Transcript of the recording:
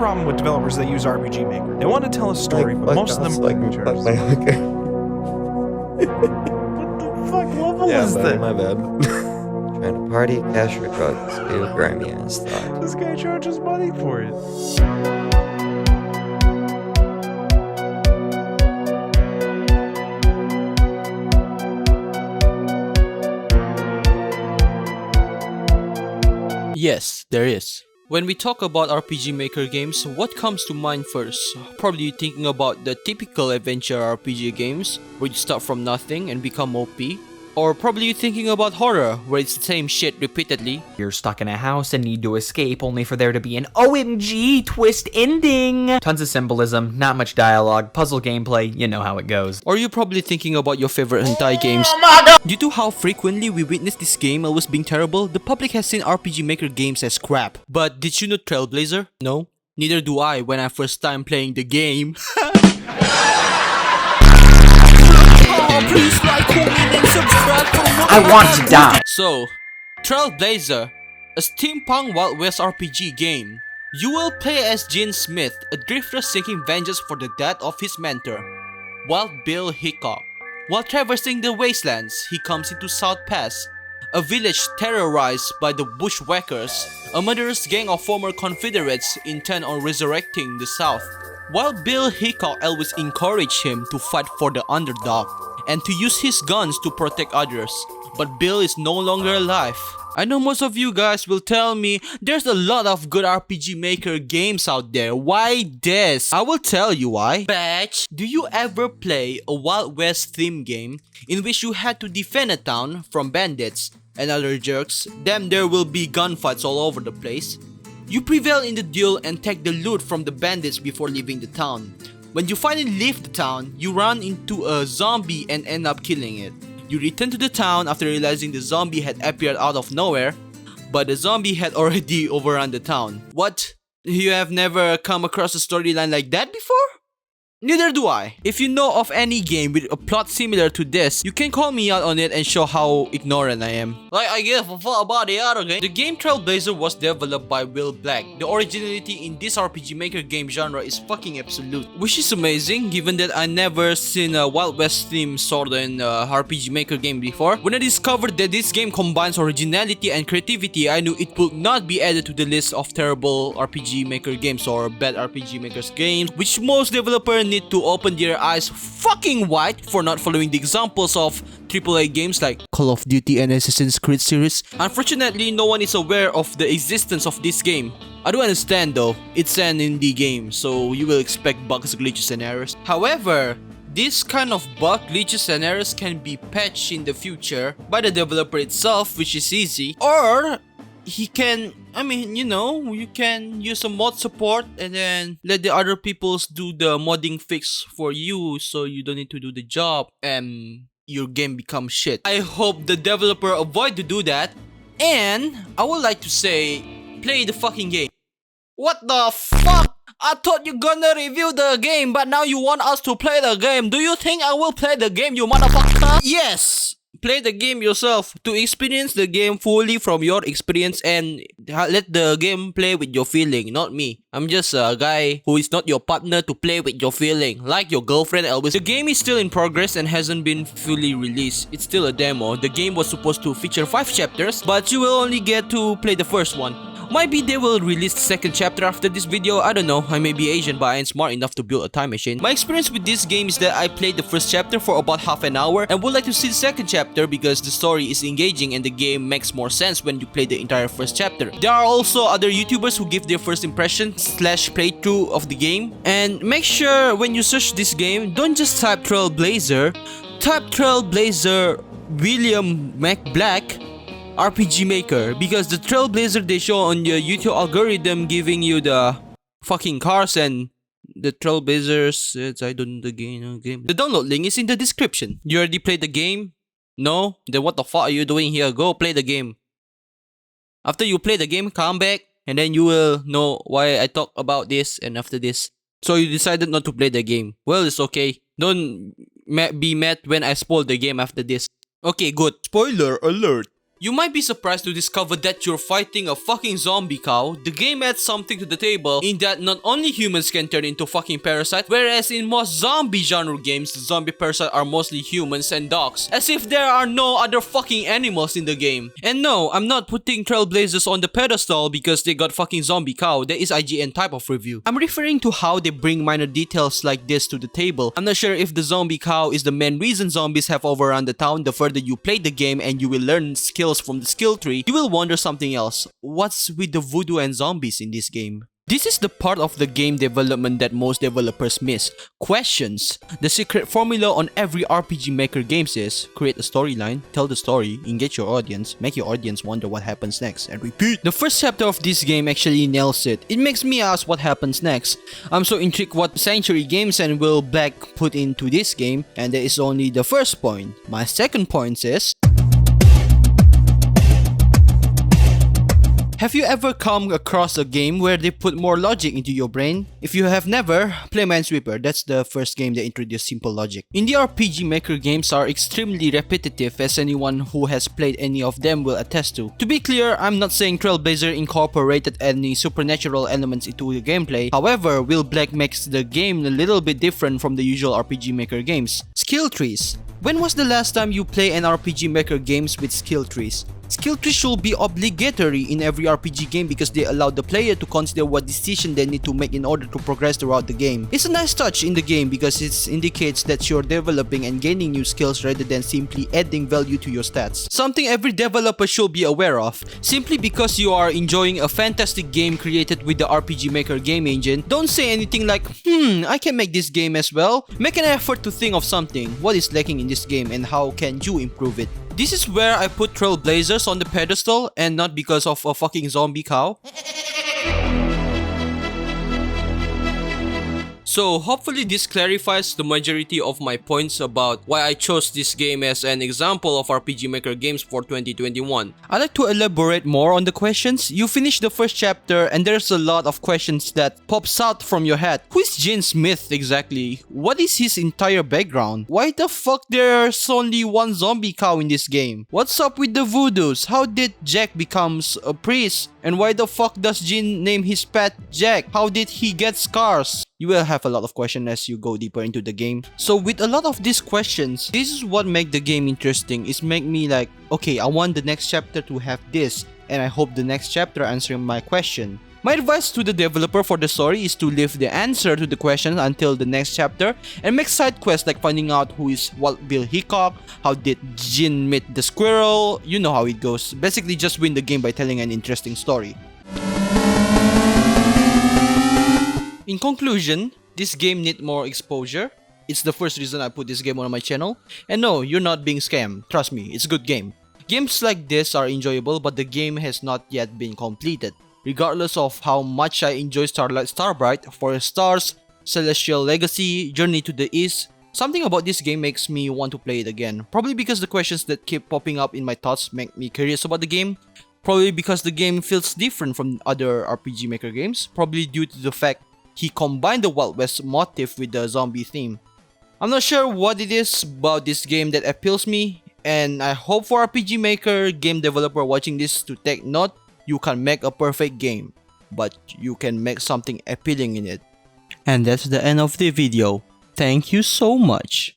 problem with developers that use RPG Maker. They want to tell a story, but most of them are pictures. What the fuck level is buddy, that? my bad. Trying to party, cash, or drugs. Ew, grimy ass thought. This guy charges money for it. Yes, there is. When we talk about RPG Maker games, what comes to mind first? Probably thinking about the typical adventure RPG games, where you start from nothing and become OP. Or probably thinking about horror, where it's the same shit repeatedly. You're stuck in a house and need to escape only for there to be an OMG twist ending! Tons of symbolism, not much dialogue, puzzle gameplay, you know how it goes. Or you're probably thinking about your favorite hentai games. Due to how frequently we witness this game always being terrible, the public has seen RPG Maker games as crap. But did you know Trailblazer? No? Neither do I when I first time playing the game. Please like, comment, and subscribe for more. I want to die! So, Trailblazer, a steampunk Wild West RPG game. You will play as Gene Smith, a drifter seeking vengeance for the death of his mentor, Wild Bill Hickok. While traversing the wastelands, he comes into South Pass, a village terrorized by the bushwhackers, a murderous gang of former Confederates intent on resurrecting the South. While Bill Hickok always encouraged him to fight for the underdog and to use his guns to protect others, but Bill is no longer alive. I know most of you guys will tell me there's a lot of good RPG Maker games out there. Why this? I will tell you why. Batch, do you ever play a Wild West theme game in which you had to defend a town from bandits and other jerks? Then there will be gunfights all over the place. You prevail in the duel and take the loot from the bandits before leaving the town. When you finally leave the town, you run into a zombie and end up killing it. You return to the town after realizing the zombie had appeared out of nowhere, but the zombie had already overrun the town. What? You have never come across a storyline like that before? Neither do I. If you know of any game with a plot similar to this, you can call me out on it and show how ignorant I am. Like I give a fuck about the other game. The game Trailblazer was developed by Will Black. The originality in this RPG Maker game genre is fucking absolute, which is amazing given that I never seen a Wild West theme sort of in RPG Maker game before. When I discovered that this game combines originality and creativity, I knew it would not be added to the list of terrible RPG Maker games or bad RPG Makers games, which most developers need to open their eyes fucking wide for not following the examples of AAA games like Call of Duty and Assassin's Creed series. Unfortunately, no one is aware of the existence of this game. I do understand though, it's an indie game, so you will expect bugs, glitches and errors. However, this kind of bug, glitches and errors can be patched in the future by the developer itself, which is easy, or he can, you can use a mod support and then let the other peoples do the modding fix for you so you don't need to do the job and your game becomes shit. I hope the developer avoid to do that, and I would like to say, play the fucking game. What the fuck? I thought you're gonna review the game, but now you want us to play the game. Do you think I will play the game, you motherfucker? Yes! Play the game yourself to experience the game fully from your experience and let the game play with your feeling, not me. I'm just a guy who is not your partner to play with your feeling, like your girlfriend Elvis. The game is still in progress and hasn't been fully released. It's still a demo. The game was supposed to feature 5 chapters, but you will only get to play the first one. Maybe they will release the second chapter after this video, I don't know. I may be Asian, but I ain't smart enough to build a time machine. My experience with this game is that I played the first chapter for about half an hour and would like to see the second chapter because the story is engaging and the game makes more sense when you play the entire first chapter. There are also other YouTubers who give their first impression / playthrough of the game. And make sure when you search this game, don't just type Trailblazer, type Trailblazer William McBlack RPG Maker, because the Trailblazer they show on your YouTube algorithm giving you the fucking cars and the Trailblazers, I don't know the game. The download link is in the description. You already played the game? No? Then what the fuck are you doing here? Go play the game. After you play the game, come back and then you will know why I talk about this and after this. So you decided not to play the game. Well, it's okay. Don't be mad when I spoil the game after this. Okay, good. Spoiler alert. You might be surprised to discover that you're fighting a fucking zombie cow. The game adds something to the table in that not only humans can turn into fucking parasites, whereas in most zombie genre games, the zombie parasites are mostly humans and dogs, as if there are no other fucking animals in the game. And no, I'm not putting Trailblazers on the pedestal because they got fucking zombie cow. That is IGN type of review. I'm referring to how they bring minor details like this to the table. I'm not sure if the zombie cow is the main reason zombies have overrun the town. The further you play the game and you will learn skills from the skill tree, you will wonder something else. What's with the voodoo and zombies in this game? This is the part of the game development that most developers miss. Questions. The secret formula on every RPG Maker games is create a storyline, tell the story, engage your audience, make your audience wonder what happens next, and repeat. The first chapter of this game actually nails it. It makes me ask what happens next. I'm so intrigued what Century Games and Will Black put into this game, and that is only the first point. My second point is, have you ever come across a game where they put more logic into your brain? If you have never, play Minesweeper. That's the first game that introduced simple logic. Indie RPG Maker games are extremely repetitive, as anyone who has played any of them will attest to. To be clear, I'm not saying Trailblazer incorporated any supernatural elements into the gameplay. However, Will Black makes the game a little bit different from the usual RPG Maker games. Skill trees. When was the last time you play an RPG Maker games with skill trees? Skill trees should be obligatory in every RPG game because they allow the player to consider what decision they need to make in order to progress throughout the game. It's a nice touch in the game because it indicates that you're developing and gaining new skills rather than simply adding value to your stats. Something every developer should be aware of. Simply because you are enjoying a fantastic game created with the RPG Maker game engine, don't say anything like, I can make this game as well. Make an effort to think of something. What is lacking in this game and how can you improve it? This is where I put Trailblazers on the pedestal and not because of a fucking zombie cow. So hopefully this clarifies the majority of my points about why I chose this game as an example of RPG Maker games for 2021. I'd like to elaborate more on the questions. You finish the first chapter and there's a lot of questions that pops out from your head. Who is Gene Smith exactly? What is his entire background? Why the fuck there's only one zombie cow in this game? What's up with the voodoos? How did Jack becomes a priest? And why the fuck does Gene name his pet Jack? How did he get scars? You will have a lot of questions as you go deeper into the game. So with a lot of these questions, this is what make the game interesting. It's make me like, okay, I want the next chapter to have this, and I hope the next chapter answering my question. My advice to the developer for the story is to leave the answer to the question until the next chapter and make side quests like finding out who is Wild Bill Hickok, how did Jin meet the squirrel, you know how it goes. Basically just win the game by telling an interesting story. In conclusion, this game needs more exposure. It's the first reason I put this game on my channel. And no, you're not being scammed. Trust me, it's a good game. Games like this are enjoyable, but the game has not yet been completed. Regardless of how much I enjoy Starlight Starbright, Forest Stars, Celestial Legacy, Journey to the East, something about this game makes me want to play it again. Probably because the questions that keep popping up in my thoughts make me curious about the game. Probably because the game feels different from other RPG Maker games. Probably due to the fact he combined the Wild West motif with the zombie theme. I'm not sure what it is about this game that appeals me, and I hope for RPG Maker game developer watching this to take note. You can make a perfect game, but you can make something appealing in it. And that's the end of the video. Thank you so much.